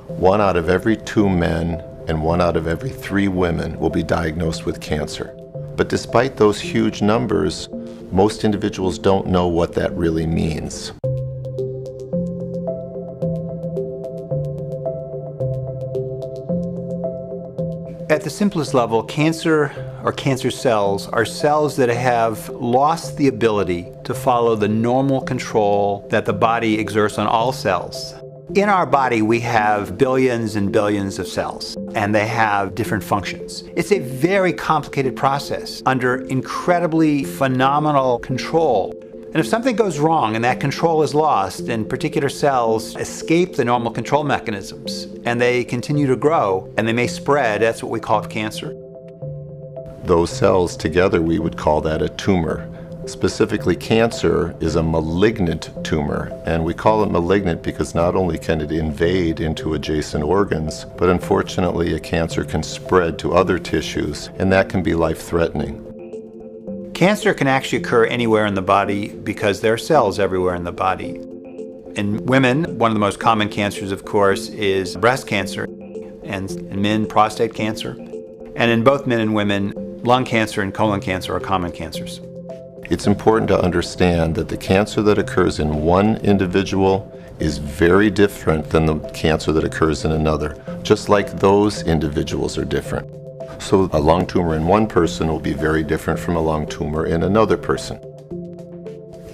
1 out of every 2 men and 1 out of every 3 women will be diagnosed with cancer. But despite those huge numbers, most individuals don't know what that really means. At the simplest level, cancer or cancer cells are cells that have lost the ability to follow the normal control that the body exerts on all cells. In our body, we have billions and billions of cells, and they have different functions. It's a very complicated process under incredibly phenomenal control. And if something goes wrong and that control is lost, and particular cells escape the normal control mechanisms, and they continue to grow, and they may spread, that's what we call cancer. Those cells together, we would call that a tumor. Specifically, cancer is a malignant tumor, and we call it malignant because not only can it invade into adjacent organs, but unfortunately a cancer can spread to other tissues, and that can be life-threatening. Cancer can actually occur anywhere in the body because there are cells everywhere in the body. In women, one of the most common cancers, of course, is breast cancer, and in men, prostate cancer. And in both men and women, lung cancer and colon cancer are common cancers. It's important to understand that the cancer that occurs in one individual is very different than the cancer that occurs in another, just like those individuals are different. So a lung tumor in one person will be very different from a lung tumor in another person.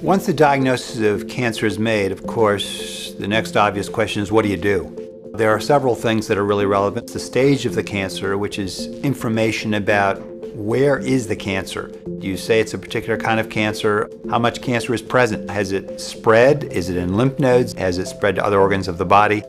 Once the diagnosis of cancer is made, of course, the next obvious question is, what do you do? There are several things that are really relevant. The stage of the cancer, which is information about where is the cancer. Do you say it's a particular kind of cancer? How much cancer is present? Has it spread? Is it in lymph nodes? Has it spread to other organs of the body?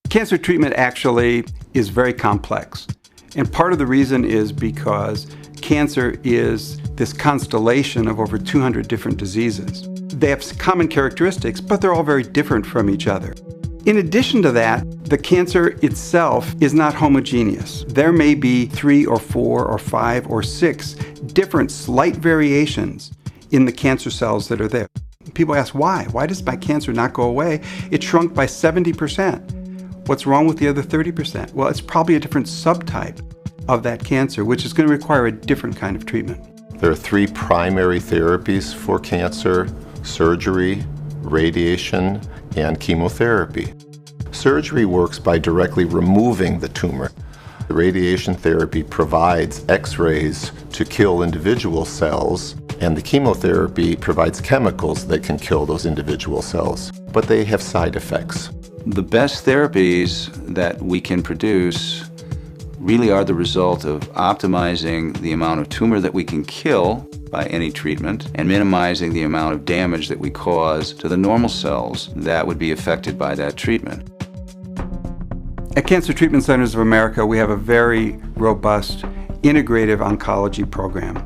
Cancer treatment actually is very complex. And part of the reason is because cancer is this constellation of over 200 different diseases. They have common characteristics, but they're all very different from each other. In addition to that, the cancer itself is not homogeneous. There may be 3 or 4 or 5 or 6 different slight variations in the cancer cells that are there. People ask, why? Why does my cancer not go away? It shrunk by 70%. What's wrong with the other 30%? Well, it's probably a different subtype of that cancer, which is going to require a different kind of treatment. There are 3 primary therapies for cancer: surgery, radiation, and chemotherapy. Surgery works by directly removing the tumor. The radiation therapy provides X-rays to kill individual cells, and the chemotherapy provides chemicals that can kill those individual cells, but they have side effects. The best therapies that we can produce really are the result of optimizing the amount of tumor that we can kill by any treatment and minimizing the amount of damage that we cause to the normal cells that would be affected by that treatment. At Cancer Treatment Centers of America, we have a very robust integrative oncology program.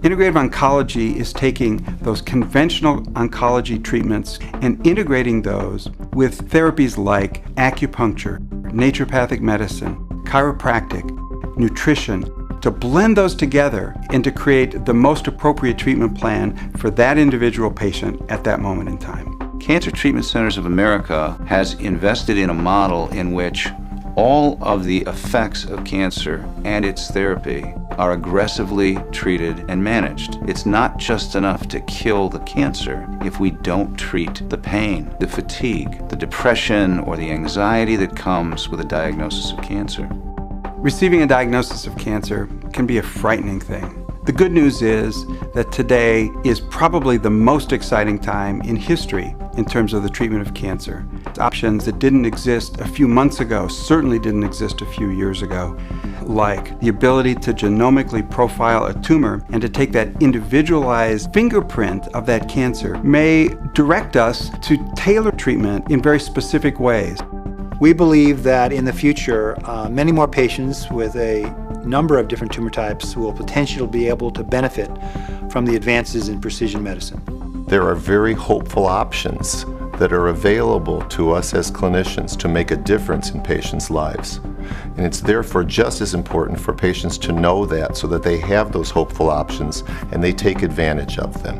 Integrative oncology is taking those conventional oncology treatments and integrating those with therapies like acupuncture, naturopathic medicine, chiropractic, nutrition, to blend those together and to create the most appropriate treatment plan for that individual patient at that moment in time. Cancer Treatment Centers of America has invested in a model in which all of the effects of cancer and its therapy are aggressively treated and managed. It's not just enough to kill the cancer if we don't treat the pain, the fatigue, the depression, or the anxiety that comes with a diagnosis of cancer. Receiving a diagnosis of cancer can be a frightening thing. The good news is that today is probably the most exciting time in history in terms of the treatment of cancer. Options that didn't exist a few months ago certainly didn't exist a few years ago, like the ability to genomically profile a tumor and to take that individualized fingerprint of that cancer may direct us to tailor treatment in very specific ways. We believe that in the future, many more patients with a number of different tumor types will potentially be able to benefit from the advances in precision medicine. There are very hopeful options that are available to us as clinicians to make a difference in patients' lives. And it's therefore just as important for patients to know that so that they have those hopeful options and they take advantage of them.